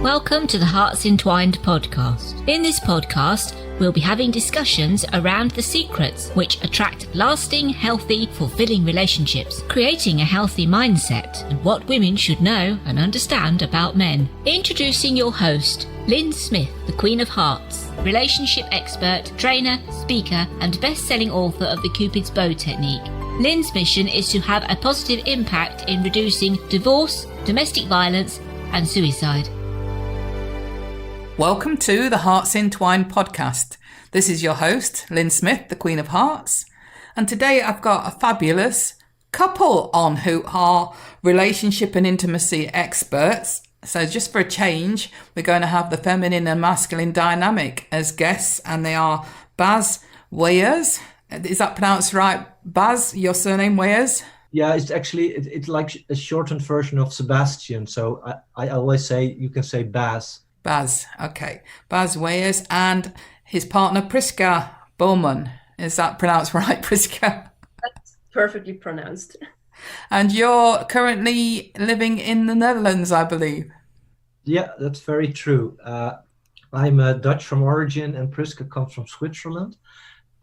Welcome to the Hearts Entwined podcast. In this podcast, we'll be having discussions around the secrets which attract lasting, healthy, fulfilling relationships, creating a healthy mindset, and what women should know and understand about men. Introducing your host, Lyn Smith, the Queen of Hearts, relationship expert, trainer, speaker, and best-selling author of the Cupid's Bow technique. Lyn's mission is to have a positive impact in reducing divorce, domestic violence, and suicide. Welcome to the Hearts Entwined podcast. This is your host, Lyn Smith, the Queen of Hearts. And today I've got a fabulous couple on who are relationship and intimacy experts. So just for a change, we're going to have the feminine and masculine dynamic as guests, and they are Bas Waijers. Is that pronounced right? Bas, your surname Waijers? Yeah, it's actually, it's like a shortened version of Sebastian. So I always say, you can say Bas. Bas, okay. Bas Waijers and his partner Priska Baumann. Is that pronounced right, Priska? That's perfectly pronounced. And you're currently living in the Netherlands, I believe. Yeah, that's very true. I'm Dutch from origin, and Priska comes from Switzerland.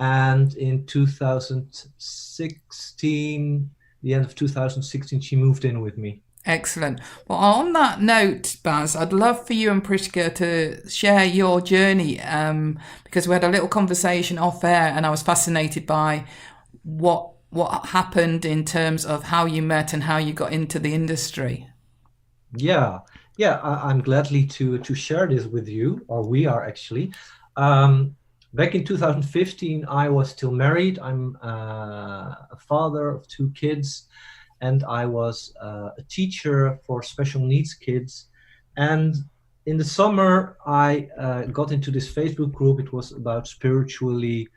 And in 2016, the end of 2016, she moved in with me. Excellent. Well, on that note, Bas, I'd love for you and Priska to share your journey because we had a little conversation off air and I was fascinated by what happened in terms of how you met and how you got into the industry. Yeah, I'm gladly to share this with you, or we are actually. Back in 2015, I was still married. I'm a father of 2 kids, and I was a teacher for special needs kids. And in the summer, I got into this Facebook group. It was about spiritually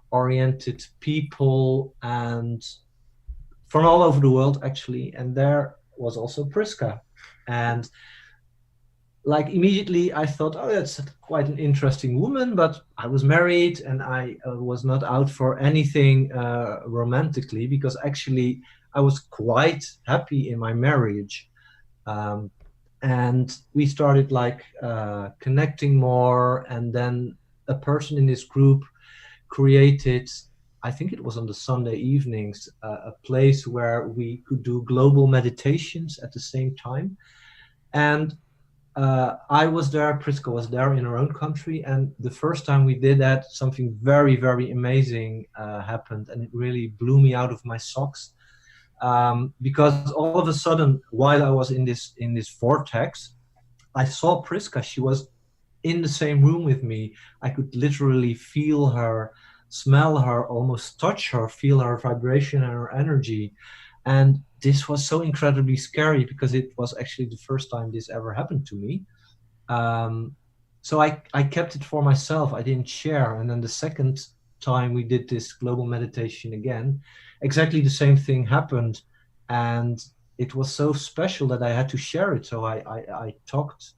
oriented people and from all over the world, actually. And there was also Priska. And like immediately I thought, oh, that's quite an interesting woman, but I was married and I was not out for anything romantically, because actually I was quite happy in my marriage. And we started connecting more, and then a person in this group created, I think it was on the Sunday evenings, a place where we could do global meditations at the same time. And I was there, Priska was there in her own country, and the first time we did that, something very, very amazing happened, and it really blew me out of my socks, because all of a sudden, while I was in this vortex, I saw Priska. She was in the same room with me. I could literally feel her, smell her, almost touch her, feel her vibration and her energy. And this was so incredibly scary because it was actually the first time this ever happened to me. So I kept it for myself. I didn't share. And then the second time we did this global meditation again, exactly the same thing happened. And it was so special that I had to share it. So I talked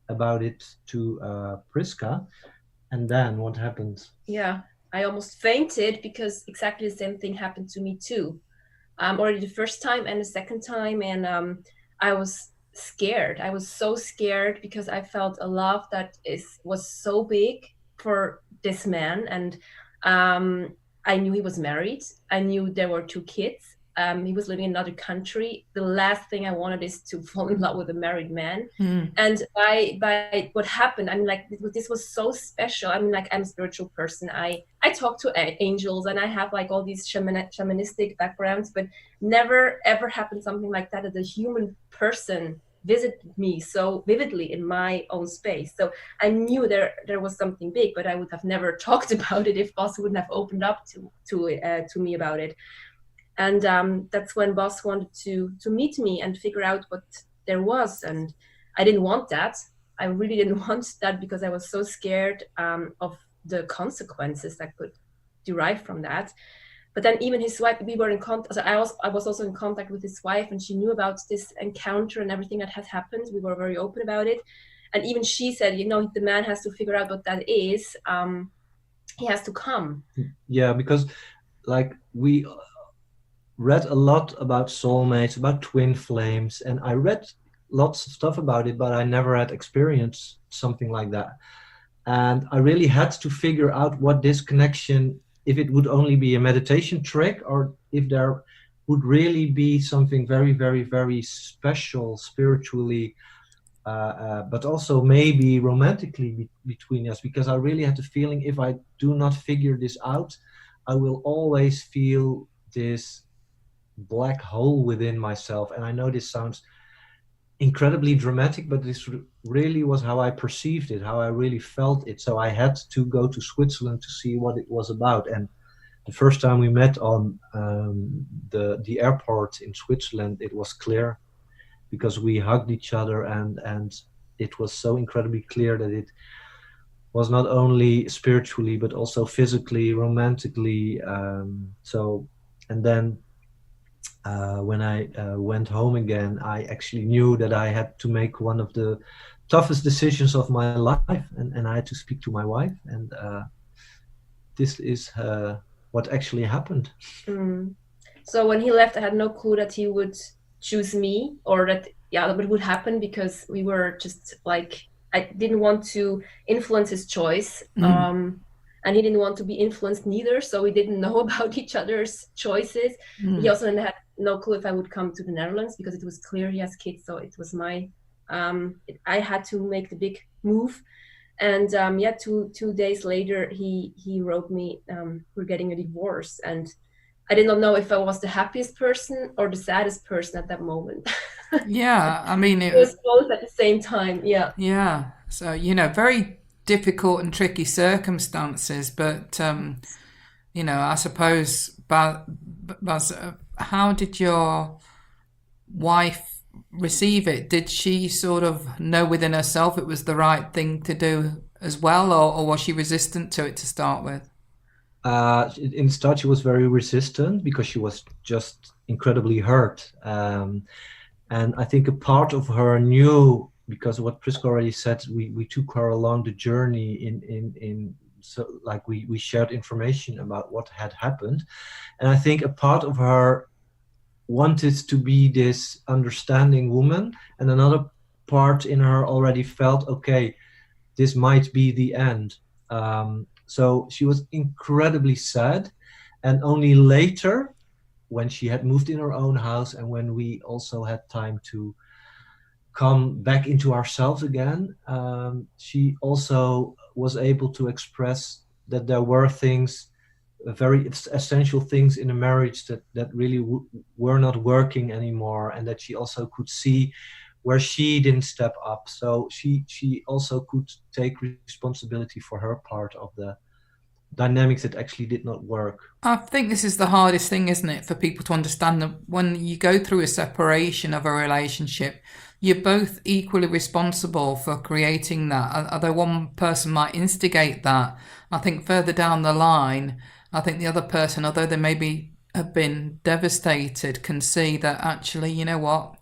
about it to Priska. And then what happened? Yeah, I almost fainted because exactly the same thing happened to me too. Already the first time and the second time, and I was scared. I was so scared because I felt a love that was so big for this man, and I knew he was married. I knew there were 2 kids. He was living in another country. The last thing I wanted is to fall in love with a married man. And by what happened, I mean, like, this was so special. I mean, like, I'm a spiritual person. I talk to angels, and I have like all these shamanistic backgrounds, but never ever happened something like that as a human person visited me so vividly in my own space. So I knew there was something big, but I would have never talked about it if Bas wouldn't have opened up to me about it. And that's when Bas wanted to meet me and figure out what there was. And I didn't want that. I really didn't want that because I was so scared of the consequences that could derive from that. But then even his wife, we were in contact. So I was also in contact with his wife, and she knew about this encounter and everything that had happened. We were very open about it. And even she said, the man has to figure out what that is. He has to come. Yeah, because like we read a lot about soulmates, about twin flames, and I read lots of stuff about it, but I never had experienced something like that. And I really had to figure out what this connection, if it would only be a meditation trick, or if there would really be something very, very, very special spiritually, but also maybe romantically between us, because I really had the feeling if I do not figure this out, I will always feel this black hole within myself. And I know this sounds incredibly dramatic, but this really was how I perceived it, how I really felt it. So I had to go to Switzerland to see what it was about. And the first time we met on the airport in Switzerland, it was clear, because we hugged each other, and it was so incredibly clear that it was not only spiritually but also physically, romantically. And then when I went home again, I actually knew that I had to make one of the toughest decisions of my life, and I had to speak to my wife, and this is what actually happened. So when he left, I had no clue that he would choose me, or that it would happen, because we were just like, I didn't want to influence his choice, and he didn't want to be influenced neither, so we didn't know about each other's choices. He also had no clue if I would come to the Netherlands, because it was clear he has kids, so it was my I had to make the big move. And 2 days later he wrote me, we're getting a divorce, and I did not know if I was the happiest person or the saddest person at that moment. Yeah, I mean, it was both at the same time. Yeah. So, very difficult and tricky circumstances, but I suppose, Bas, how did your wife receive it? Did she sort of know within herself it was the right thing to do as well, or was she resistant to it to start with? In the start, she was very resistant because she was just incredibly hurt. And I think a part of her knew, because what Priska already said, we took her along the journey in so like we shared information about what had happened. And I think a part of her wanted to be this understanding woman, and another part in her already felt, okay, this might be the end. So she was incredibly sad, and only later, when she had moved in her own house and when we also had time to come back into ourselves again, she also was able to express that there were things, very essential things in a marriage that really were not working anymore, and that she also could see where she didn't step up. So she also could take responsibility for her part of the dynamics that actually did not work. I think this is the hardest thing, isn't it, for people to understand, that when you go through a separation of a relationship, you're both equally responsible for creating that. Although one person might instigate that, I think further down the line, I think the other person, although they maybe have been devastated, can see that actually, you know what,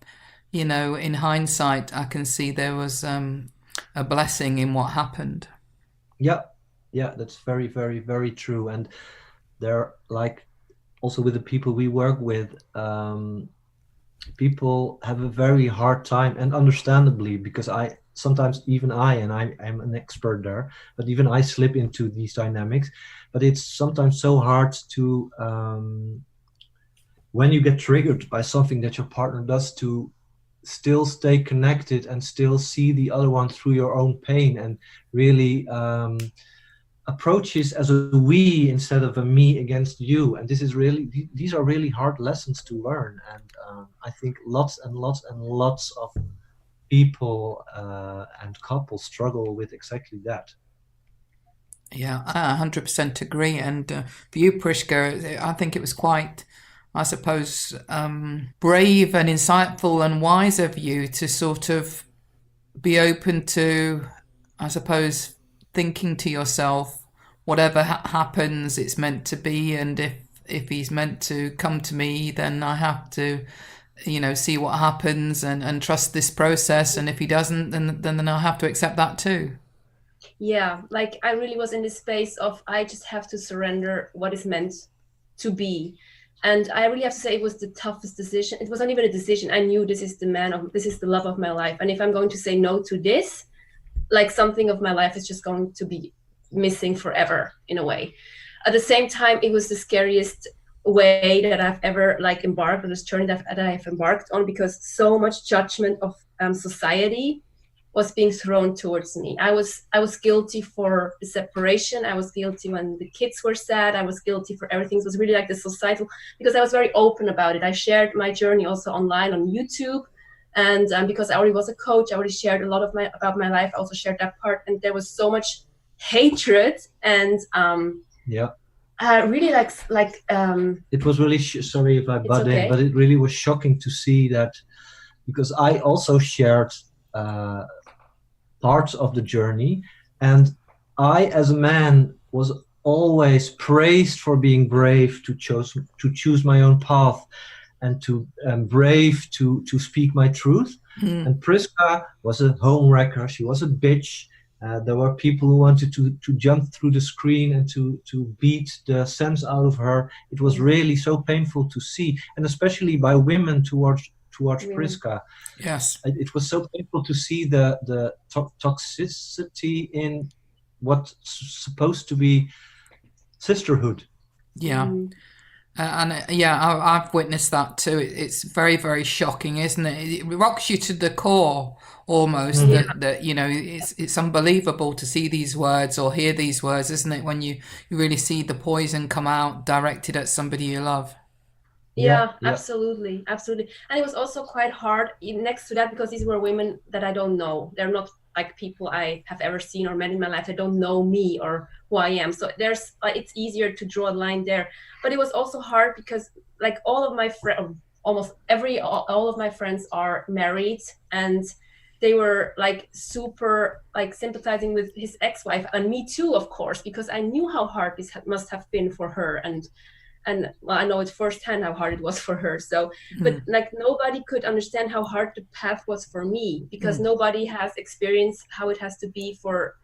in hindsight, I can see there was a blessing in what happened. Yeah, that's very, very, very true. And they're like, also with the people we work with, people have a very hard time, and understandably, because sometimes even I'm an expert there, but even I slip into these dynamics. But it's sometimes so hard to, when you get triggered by something that your partner does, to still stay connected and still see the other one through your own pain, and really approaches as a we instead of a me against you. And these are really hard lessons to learn. And I think lots and lots and lots of people and couples struggle with exactly that. Yeah, I 100% agree. And for you, Priska, I think it was quite, I suppose, brave and insightful and wise of you to sort of be open to, I suppose, thinking to yourself, whatever happens, it's meant to be, and if he's meant to come to me, then I have to, see what happens and trust this process, and if he doesn't, then I'll have to accept that too. Yeah, like I really was in this space of, I just have to surrender what is meant to be. And I really have to say it was the toughest decision. It wasn't even a decision. I knew this is the love of my life. And if I'm going to say no to this, like something of my life is just going to be missing forever in a way. At the same time, it was the scariest way that I've ever like embarked on this journey that I've embarked on, because so much judgment of society was being thrown towards me. I was guilty for the separation. I was guilty when the kids were sad. I was guilty for everything. It was really like the societal, because I was very open about it. I shared my journey also online on YouTube. And because I already was a coach, I already shared a lot of about my life. I also shared that part. And there was so much hatred and really like it was really sorry if I butt in, but it really was shocking to see that, because I also shared parts of the journey, and I as a man was always praised for being brave to choose my own path and to brave to speak my truth. And Priska was a homewrecker. She was a bitch. There were people who wanted to jump through the screen and to beat the sense out of her. It was really so painful to see, and especially by women towards Priska. Yes, it was so painful to see the toxicity in what's supposed to be sisterhood. Yeah. I've witnessed that too. It's very, very shocking, isn't it? It rocks you to the core almost. That you know, it's unbelievable to see these words or hear these words, isn't it? When you really see the poison come out directed at somebody you love. Yeah, absolutely. And it was also quite hard next to that, because these were women that I don't know. They're not like people I have ever seen or met in my life. They don't know me or who I am. So it's easier to draw a line there. But it was also hard because like all of my friends, all of my friends are married, and they were like super like sympathizing with his ex-wife, and me too, of course, because I knew how hard this must have been for her. And well, I know it firsthand how hard it was for her. So, but like nobody could understand how hard the path was for me, because nobody has experienced how it has to be for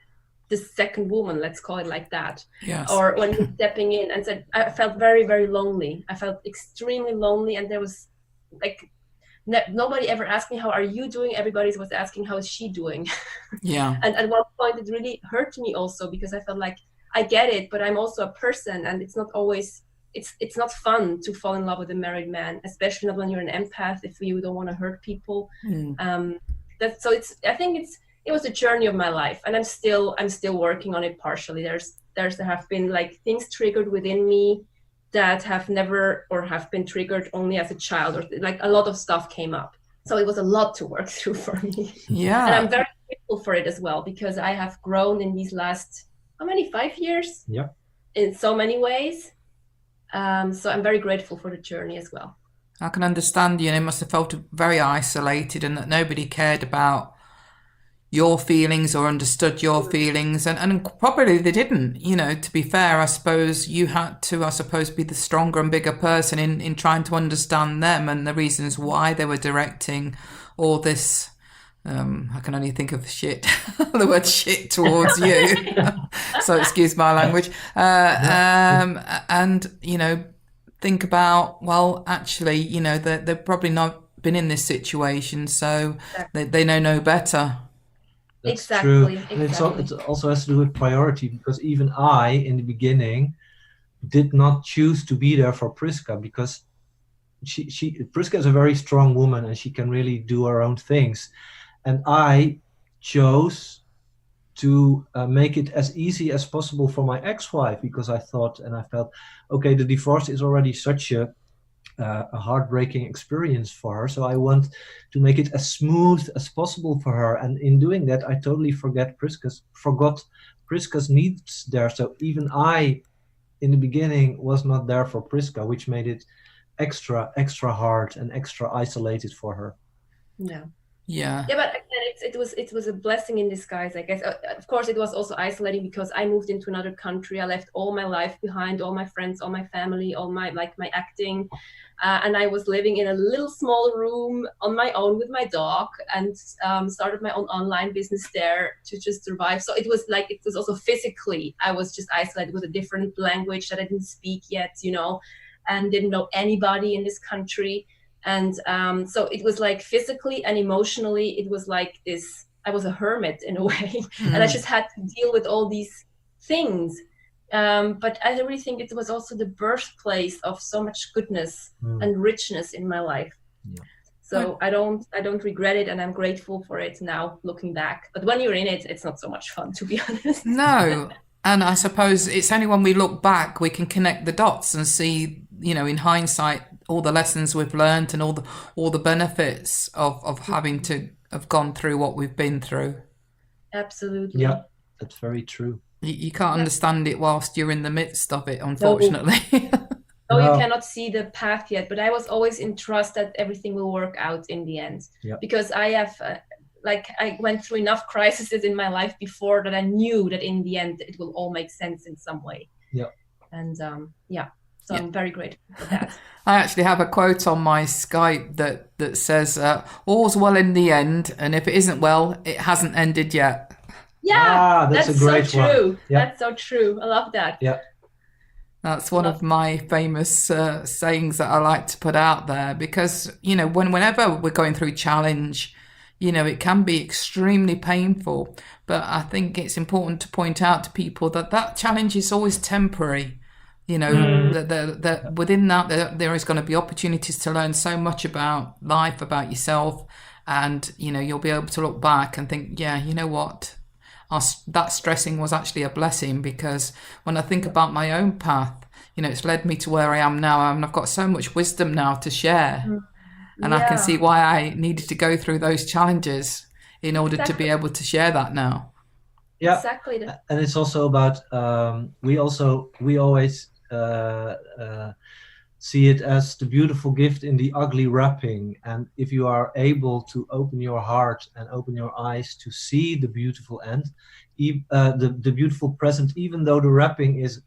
the second woman, let's call it like that. Yes. Or when you're stepping in, and said, I felt very, very lonely. I felt extremely lonely, and there was like nobody ever asked me, how are you doing? Everybody was asking, how is she doing? Yeah. And at one point it really hurt me also, because I felt like I get it, but I'm also a person, and it's not always it's not fun to fall in love with a married man, especially not when you're an empath, if you don't want to hurt people. I think it was a journey of my life, and I'm still working on it partially. There have been like things triggered within me that have never, or have been triggered only as a child, or like a lot of stuff came up. So it was a lot to work through for me. Yeah. And I'm very grateful for it as well, because I have grown in these last, 5 years? Yeah. In so many ways. So I'm very grateful for the journey as well. I can understand, you must have felt very isolated, and that nobody cared about your feelings or understood your feelings, and probably they didn't. To be fair, I suppose you had to, be the stronger and bigger person in trying to understand them and the reasons why they were directing all this. I can only think of shit, the word shit towards you. So excuse my language. And, think about, well, actually, they've probably not been in this situation, so they know no better. That's exactly. True. And it also has to do with priority, because even I, in the beginning, did not choose to be there for Priska, because Priska is a very strong woman and she can really do her own things. And I chose to make it as easy as possible for my ex-wife, because I thought and I felt, okay, the divorce is already such a heartbreaking experience for her. So I want to make it as smooth as possible for her. And in doing that, I totally forgot Priska's needs there. So even I, in the beginning, was not there for Priska, which made it extra hard and extra isolated for her. Yeah, but again, it was a blessing in disguise, I guess. Of course, it was also isolating, because I moved into another country. I left all my life behind, all my friends, all my family, all my acting, and I was living in a little small room on my own with my dog, and started my own online business there to just survive. So it was also physically, I was just isolated with a different language that I didn't speak yet, and didn't know anybody in this country. And so it was like physically and emotionally, it was like this, I was a hermit in a way. And I just had to deal with all these things. But I really think it was also the birthplace of so much goodness and richness in my life. Yeah. So I don't regret it, and I'm grateful for it now, looking back. But when you're in it, it's not so much fun, to be honest. No. And I suppose it's only when we look back we can connect the dots and see, in hindsight, all the lessons we've learned and all the benefits of having to have gone through what we've been through. Absolutely. Yeah, that's very true. You can't understand it whilst you're in the midst of it, unfortunately. No, you cannot see the path yet, but I was always in trust that everything will work out in the end. Yeah. Because I have, I went through enough crises in my life before that I knew that in the end it will all make sense in some way. Yeah. And so I'm very grateful for that. I actually have a quote on my Skype that says, all's well in the end, and if it isn't well, it hasn't ended yet. Yeah, that's a great so true. One. Yeah. That's so true. I love that. Yeah. That's one of my famous sayings that I like to put out there because, whenever we're going through challenge, it can be extremely painful. But I think it's important to point out to people that challenge is always temporary. That within that there is going to be opportunities to learn so much about life, about yourself. And, you'll be able to look back and think, you know what? That stressing was actually a blessing, because when I think about my own path, it's led me to where I am now, and I've got so much wisdom now to share. And I can see why I needed to go through those challenges in order to be able to share that now. Yeah, exactly. And it's also about we always see it as the beautiful gift in the ugly wrapping. And if you are able to open your heart and open your eyes to see the beautiful end, the beautiful present, even though the wrapping is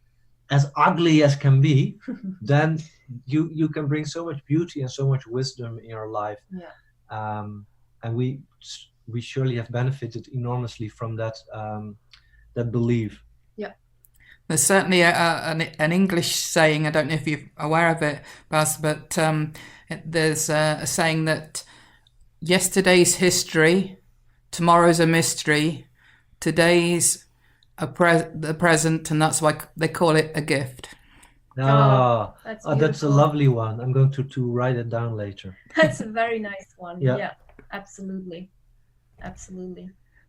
as ugly as can be, then you can bring so much beauty and so much wisdom in your life. Yeah. And we surely have benefited enormously from that belief. Yeah. There's certainly an English saying, I don't know if you're aware of it, Bas, but there's a saying that yesterday's history, tomorrow's a mystery, today's the present, and that's why they call it a gift. That's a lovely one. I'm going to write it down later. That's a very nice one. Yeah, absolutely.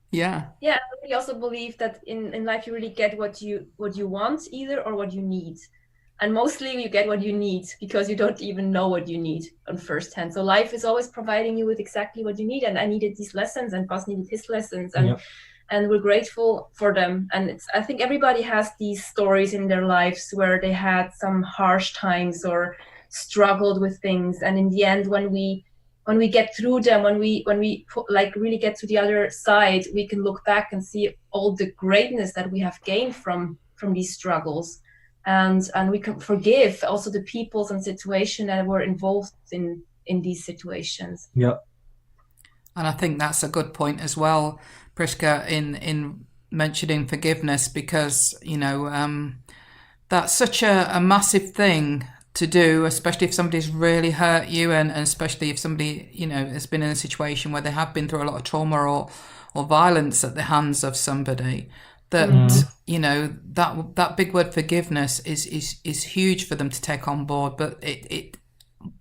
Yeah, I also believe that in life you really get what you want either, or what you need. And mostly you get what you need because you don't even know what you need on first hand. So life is always providing you with exactly what you need. And I needed these lessons, and Bas needed his lessons, and we're grateful for them. And I think everybody has these stories in their lives where they had some harsh times or struggled with things. And in the end, when we get through them, when we really get to the other side, we can look back and see all the greatness that we have gained from these struggles, and we can forgive also the peoples and situations that were involved in these situations. Yeah, and I think that's a good point as well, Priska, in mentioning forgiveness, because that's such a massive thing to do, especially if somebody's really hurt you, and especially if somebody has been in a situation where they have been through a lot of trauma or violence at the hands of somebody, that that big word forgiveness is huge for them to take on board. But it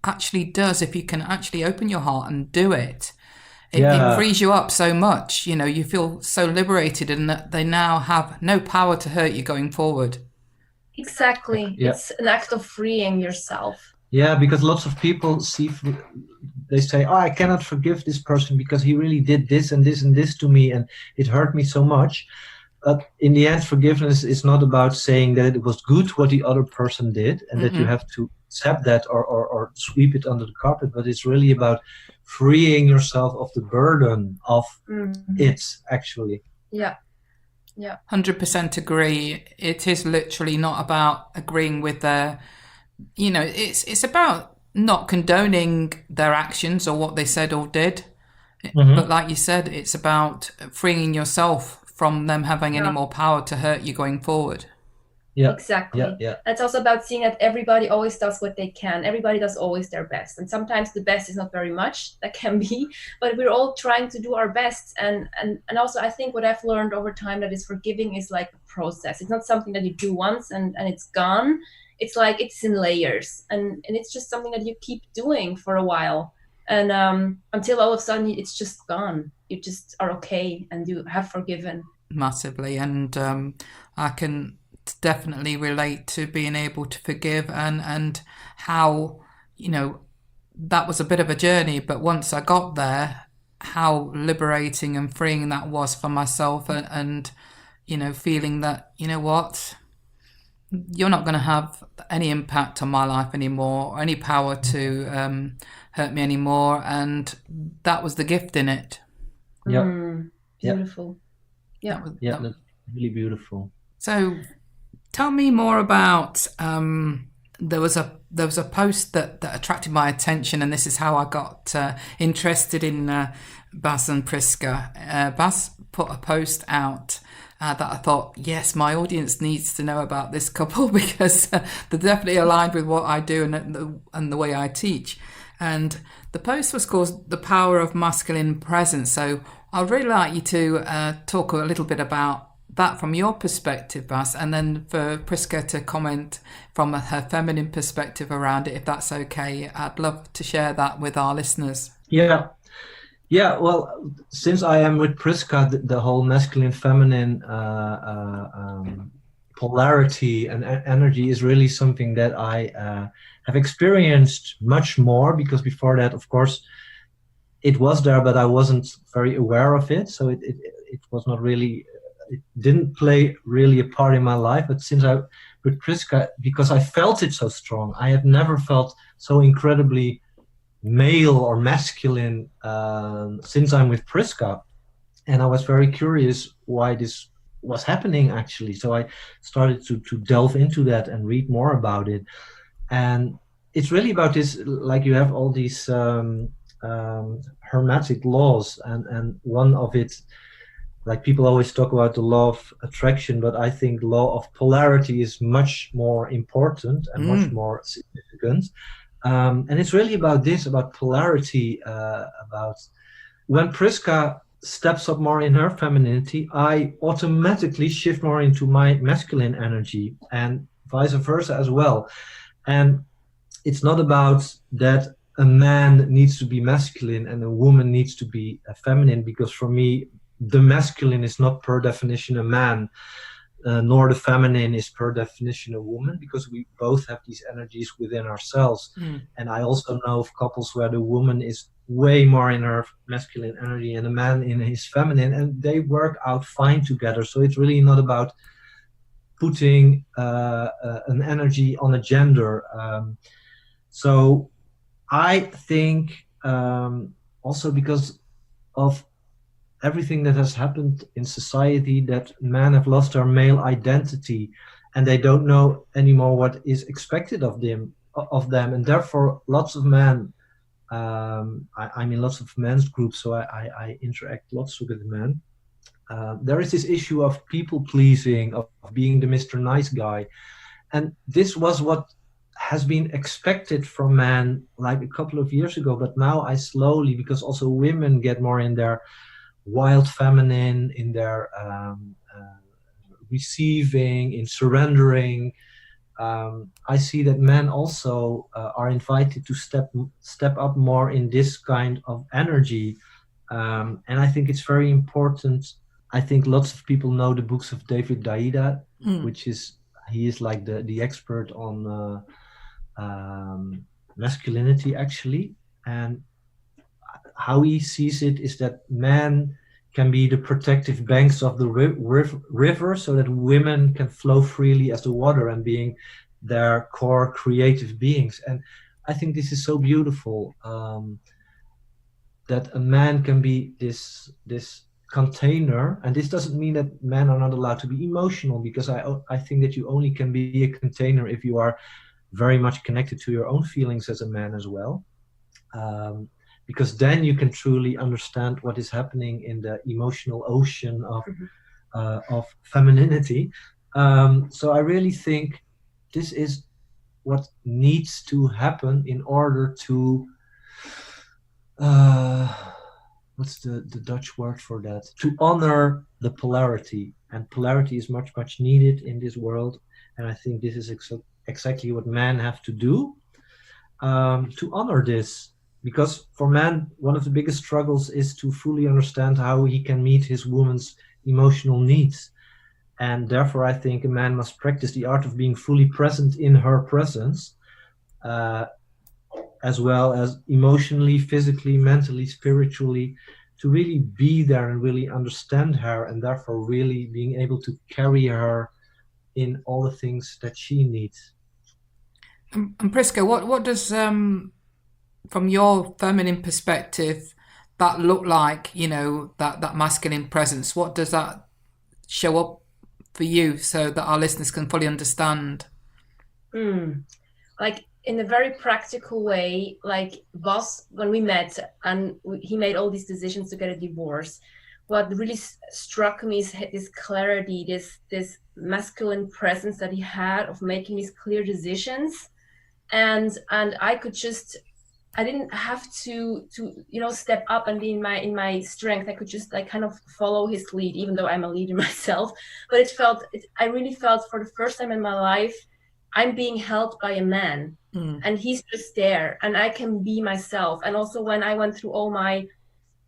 actually does, if you can actually open your heart and do it, it frees you up so much. You feel so liberated, and that they now have no power to hurt you going forward. Exactly. Yeah. It's an act of freeing yourself. Yeah, because lots of people they say, I cannot forgive this person because he really did this and this and this to me, and it hurt me so much. But in the end, forgiveness is not about saying that it was good what the other person did and that you have to accept that or sweep it under the carpet, but it's really about freeing yourself of the burden of it, actually. Yeah. 100% agree. It is literally not about agreeing with their, it's about not condoning their actions or what they said or did. But like you said, it's about freeing yourself from them having any more power to hurt you going forward. Yeah. Exactly. Yeah. And it's also about seeing that everybody always does what they can. Everybody does always their best. And sometimes the best is not very much, that can be, but we're all trying to do our best. And also I think what I've learned over time that is forgiving is like a process. It's not something that you do once and it's gone. It's like it's in layers. And it's just something that you keep doing for a while. And until all of a sudden it's just gone. You just are okay and you have forgiven. Massively. And I can definitely relate to being able to forgive and how, you know, that was a bit of a journey, but once I got there, how liberating and freeing that was for myself, and you know, feeling that, you know what, you're not going to have any impact on my life anymore, or any power to hurt me anymore, and that was the gift in it. Yeah. Beautiful. Yeah. That's really beautiful. So tell me more about there was a post that attracted my attention, and this is how I got interested in Bas and Priska. Bas put a post out that I thought, yes, my audience needs to know about this couple, because they're definitely aligned with what I do and the way I teach. And the post was called "The Power of Masculine Presence." So I'd really like you to talk a little bit about that from your perspective, Bas, and then for Priska to comment from her feminine perspective around it, if that's okay. I'd love to share that with our listeners. Yeah. Well, since I am with Priska, the whole masculine, feminine polarity and energy is really something that I have experienced much more, because before that, of course, it was there, but I wasn't very aware of it. So it was not really, it didn't play really a part in my life. But since I with Priska, because I felt it so strong, I have never felt so incredibly male or masculine since I'm with Priska. And I was very curious why this was happening, actually. So I started to delve into that and read more about it. And it's really about this, like you have all these hermetic laws, and one of it, like people always talk about the law of attraction, but I think law of polarity is much more important and much more significant. And it's really about this, about polarity, about when Priska steps up more in her femininity, I automatically shift more into my masculine energy, and vice versa as well. And it's not about that a man needs to be masculine and a woman needs to be feminine, because for me, the masculine is not per definition a man, nor the feminine is per definition a woman, because we both have these energies within ourselves. And I also know of couples where the woman is way more in her masculine energy and the man in his feminine, and they work out fine together. So it's really not about putting an energy on a gender. So I think also because of everything that has happened in society, that men have lost their male identity and they don't know anymore what is expected of them, and therefore lots of men, I'm in lots of men's groups, so I interact lots with men. There is this issue of people pleasing, of being the Mr. Nice Guy, and this was what has been expected from men like a couple of years ago, but now I slowly, because also women get more in their wild feminine, in their receiving, in surrendering, I see that men also are invited to step up more in this kind of energy, and I think it's very important. I think lots of people know the books of David Daida, which is, he is like the expert on masculinity, actually, and how he sees it is that men can be the protective banks of the river, so that women can flow freely as the water and being their core creative beings. And I think this is so beautiful, that a man can be this container. And this doesn't mean that men are not allowed to be emotional, because I think that you only can be a container if you are very much connected to your own feelings as a man as well. Because then you can truly understand what is happening in the emotional ocean of femininity. So I really think this is what needs to happen in order to what's the Dutch word for that? To honor the polarity. And polarity is much, much needed in this world. And I think this is exactly what men have to do to honor this. Because for man, one of the biggest struggles is to fully understand how he can meet his woman's emotional needs. And therefore, I think a man must practice the art of being fully present in her presence, as well as emotionally, physically, mentally, spiritually, to really be there and really understand her, and therefore really being able to carry her in all the things that she needs. And Priska, what does, from your feminine perspective, that look like, that masculine presence? What does that show up for you so that our listeners can fully understand? Like in a very practical way, like Bas, when we met and he made all these decisions to get a divorce, what really struck me is this clarity, this masculine presence that he had of making these clear decisions. And I didn't have to step up and be in my strength. I could just like kind of follow his lead, even though I'm a leader myself. But I really felt for the first time in my life, I'm being held by a man, and he's just there, and I can be myself. And also when I went through all my,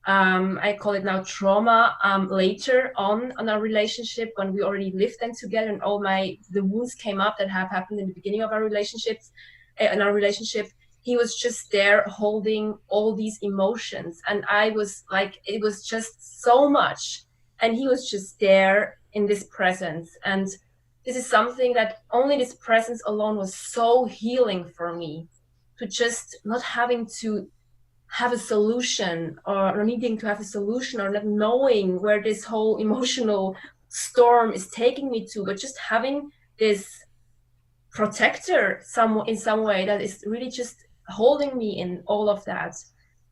I call it now trauma, later on our relationship, when we already lived then together, and all the wounds came up that have happened in the beginning of our relationships, in our relationship, he was just there holding all these emotions. And I was like, it was just so much. And he was just there in this presence. And this is something that only this presence alone was so healing for me, to just not having to have a solution or needing to have a solution or not knowing where this whole emotional storm is taking me to, but just having this protector in some way that is really just holding me in all of that.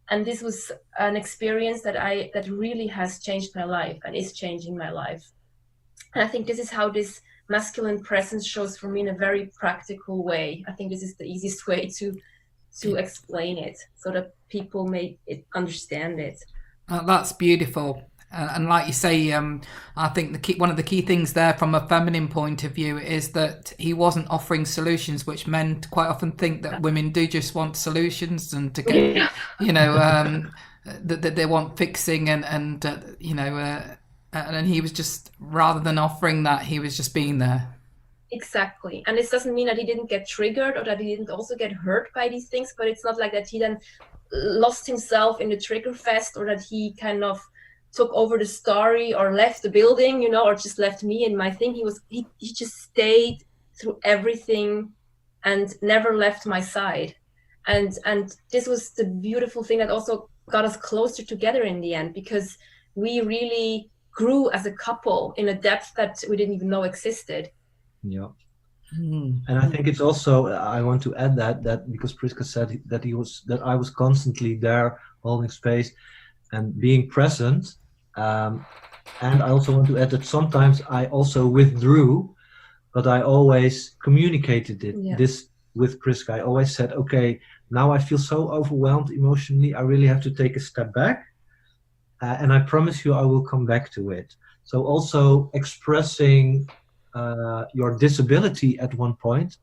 And this was an experience that really has changed my life and is changing my life. And I think this is how this masculine presence shows for me in a very practical way. I think this is the easiest way to explain it so that people may understand it. That's beautiful. And like you say, I think one of the key things there from a feminine point of view is that he wasn't offering solutions, which men quite often think that women do just want solutions and to get, that they want fixing and he was just, rather than offering that, he was just being there. Exactly. And this doesn't mean that he didn't get triggered or that he didn't also get hurt by these things, but it's not like that he then lost himself in the trigger fest, or that he kind of took over the story or left the building, or just left me in my thing. He just stayed through everything and never left my side. And this was the beautiful thing that also got us closer together in the end, because we really grew as a couple in a depth that we didn't even know existed. Yeah. And I think it's also, I want to add that because Priska said that I was constantly there holding space and being present. And I also want to add that sometimes I also withdrew, but I always communicated this with Priska. I always said, okay, now I feel so overwhelmed emotionally, I really have to take a step back. And I promise you I will come back to it. So also expressing your disability at one point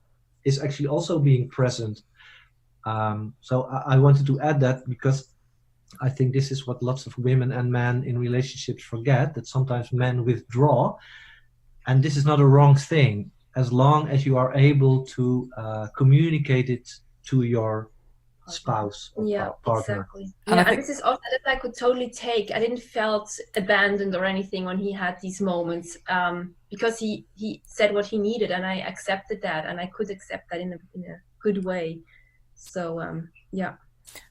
is actually also being present. So I wanted to add that because I think this is what lots of women and men in relationships forget, that sometimes men withdraw, and this is not a wrong thing, as long as you are able to communicate it to your spouse or partner. Exactly. And this is also that I could totally take. I didn't felt abandoned or anything when he had these moments, because he said what he needed, and I accepted that, and I could accept that in a good way. So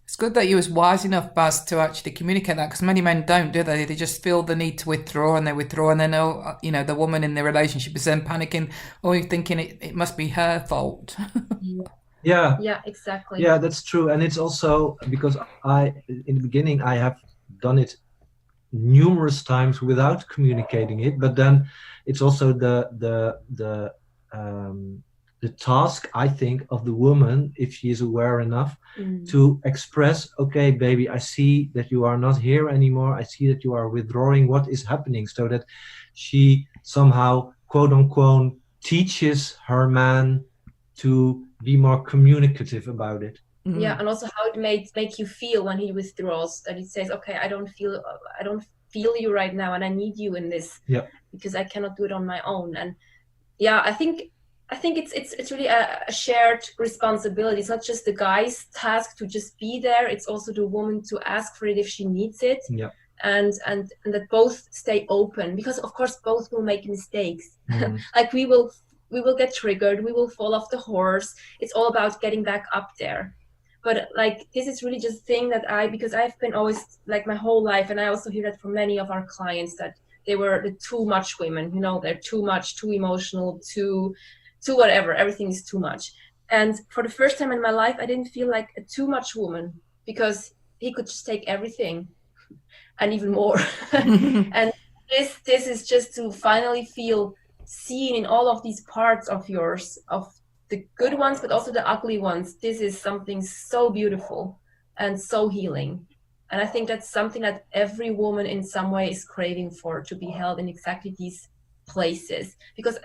it's good that you was wise enough, Bas, to actually communicate that, because many men don't, do they? They just feel the need to withdraw, and they withdraw, and then the woman in the relationship is then panicking, or thinking it must be her fault. Yeah, exactly. Yeah, that's true. And it's also because in the beginning I have done it numerous times without communicating it. But then it's also the task, I think, of the woman, if she is aware enough, to express, okay, baby, I see that you are not here anymore. I see that you are withdrawing. What is happening? So that she somehow, quote unquote, teaches her man to be more communicative about it. Yeah, and also how it make you feel when he withdraws. That he says, okay, I don't feel you right now, and I need you in this, because I cannot do it on my own. And yeah, I think it's really a shared responsibility. It's not just the guy's task to just be there. It's also the woman to ask for it if she needs it. Yeah. And that both stay open, because of course both will make mistakes. Like we will get triggered, we will fall off the horse. It's all about getting back up there. But like, this is really just a thing that because I've been always, like, my whole life, and I also hear that from many of our clients, that they were the too much women, they're too much, too emotional, too whatever, everything is too much. And for the first time in my life, I didn't feel like a too much woman, because he could just take everything and even more. And this is just to finally feel seen in all of these parts of yours, of the good ones, but also the ugly ones. This is something so beautiful and so healing. And I think that's something that every woman in some way is craving for, to be held in exactly these places. Because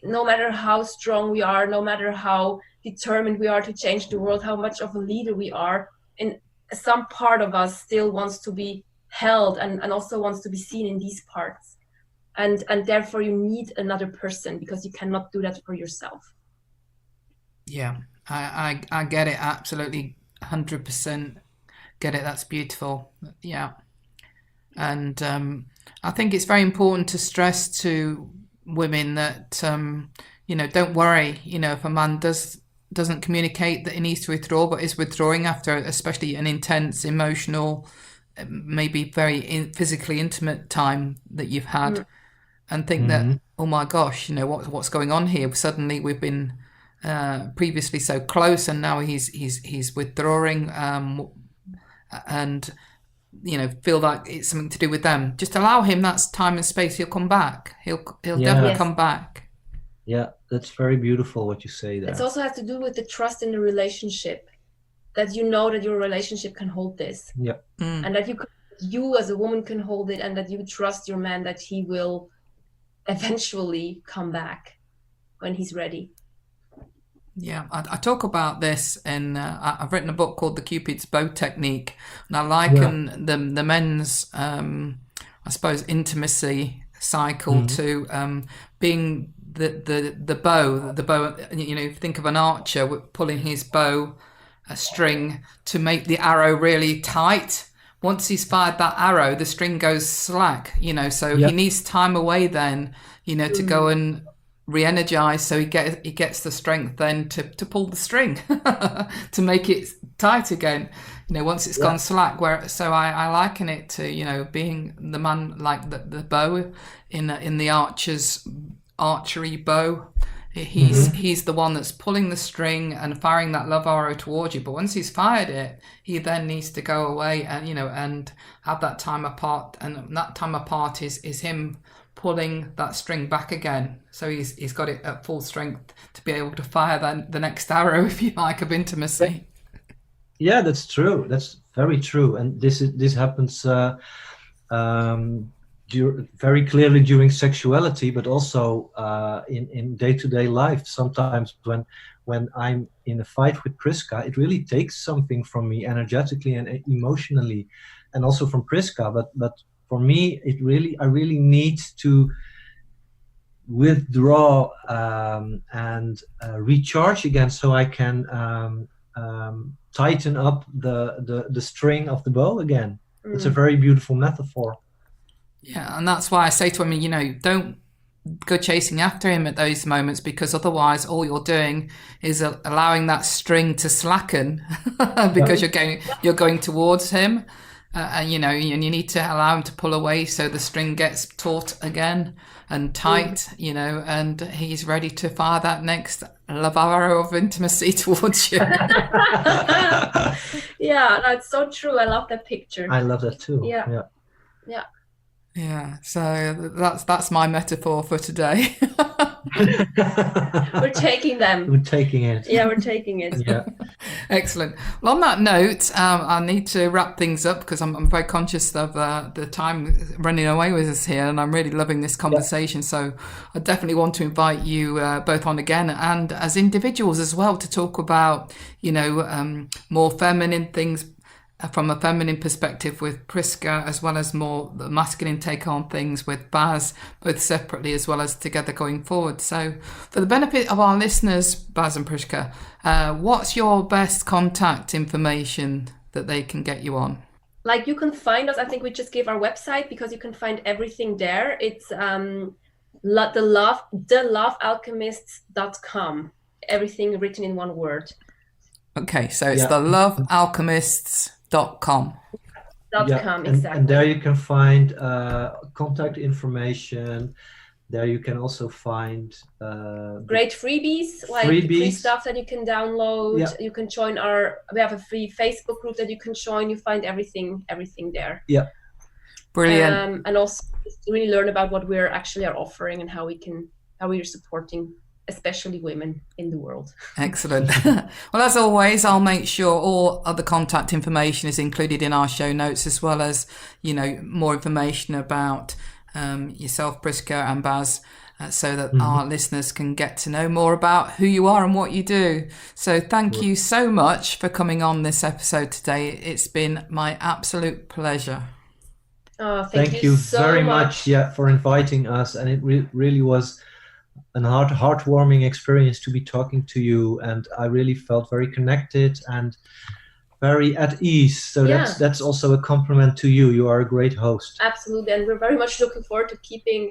no matter how strong we are, no matter how determined we are to change the world, how much of a leader we are, in some part of us still wants to be held and also wants to be seen in these parts. And therefore you need another person, because you cannot do that for yourself. Yeah, I get it, absolutely, 100% get it. That's beautiful. Yeah. And I think it's very important to stress to women that, don't worry, if a man doesn't communicate that he needs to withdraw, but is withdrawing after especially an intense, emotional, maybe very physically intimate time that you've had, and think that, oh my gosh, what's going on here? Suddenly we've been previously so close, and now he's withdrawing, and feel like it's something to do with them. Just allow him that time and space. He'll come back. He'll definitely come back. Yeah, that's very beautiful what you say there. It also has to do with the trust in the relationship, that that your relationship can hold this. Yeah. And that you as a woman can hold it, and that you trust your man that he will eventually come back when he's ready. Yeah, I talk about this in, I've written a book called The Cupid's Bow Technique, and I liken the men's, I suppose, intimacy cycle to being the bow. Think of an archer pulling his bow string to make the arrow really tight. Once he's fired that arrow, the string goes slack, so he needs time away then, to go and re-energize, so he gets the strength then to pull the string to make it tight again, once it's gone slack. So I liken it to being the man, like the bow in the archery bow. He's the one that's pulling the string and firing that love arrow towards you. But once he's fired it, he then needs to go away and and have that time apart. And that time apart is him pulling that string back again. So he's got it at full strength to be able to fire the next arrow, if you like, of intimacy. Yeah, that's true. That's very true. And this happens very clearly during sexuality, but also in day-to-day life. Sometimes when I'm in a fight with Priska, it really takes something from me energetically and emotionally, and also from Priska. But for me, I really need to withdraw and recharge again, so I can tighten up the string of the bow again. It's a very beautiful metaphor. Yeah, and that's why I say to women, don't go chasing after him at those moments, because otherwise all you're doing is allowing that string to slacken because you're going towards him. And you need to allow him to pull away so the string gets taut again and tight, and he's ready to fire that next love arrow of intimacy towards you. Yeah, that's so true. I love that picture. I love that too. Yeah. Yeah, so that's my metaphor for today. We're taking them. We're taking it. Yeah, we're taking it. Yeah. Excellent. Well, on that note, I need to wrap things up because I'm very conscious of the time running away with us here, and I'm really loving this conversation. Yeah. So I definitely want to invite you both on again, and as individuals as well, to talk about, more feminine things from a feminine perspective with Priska, as well as more the masculine take on things with Bas, both separately as well as together going forward. So for the benefit of our listeners, Bas and Priska, what's your best contact information that they can get you on? Like, you can find us, I think we just gave our website because you can find everything there. It's thelovealchemists.com. Everything written in one word. Okay, so it's the lovealchemists.com. .com, exactly. And there you can find contact information. There you can also find great freebies, like free stuff that you can download. Yeah. You can join we have a free Facebook group that you can join. You find everything there. Yeah. Brilliant. And also really learn about what we're actually are offering and how we are supporting especially women in the world. Excellent. Well, as always, I'll make sure all other contact information is included in our show notes, as well as, more information about yourself, Priska and Bas, so that our listeners can get to know more about who you are and what you do. So thank you so much for coming on this episode today. It's been my absolute pleasure. Oh, thank you so very much for inviting us. And it really was a heartwarming experience to be talking to you, and I really felt very connected and very at ease. So that's also a compliment to you. You are a great host. Absolutely, and we're very much looking forward to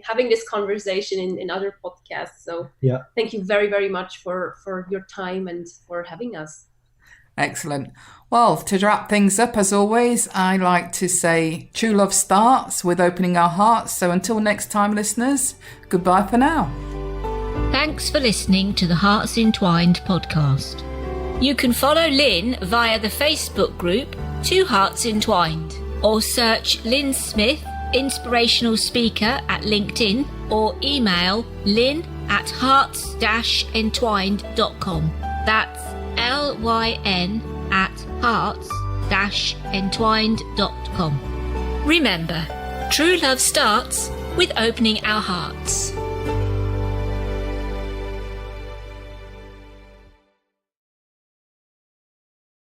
having this conversation in other podcasts. So thank you very, very much for your time and for having us. Excellent. Well, to wrap things up, as always, I like to say true love starts with opening our hearts. So until next time, listeners, goodbye for now. Thanks for listening to the Hearts Entwined podcast. You can follow Lyn via the Facebook group Two Hearts Entwined, or search Lyn Smith, inspirational speaker, at LinkedIn, or email lyn@hearts-entwined.com. That's LYN@hearts-entwined.com. Remember, true love starts with opening our hearts.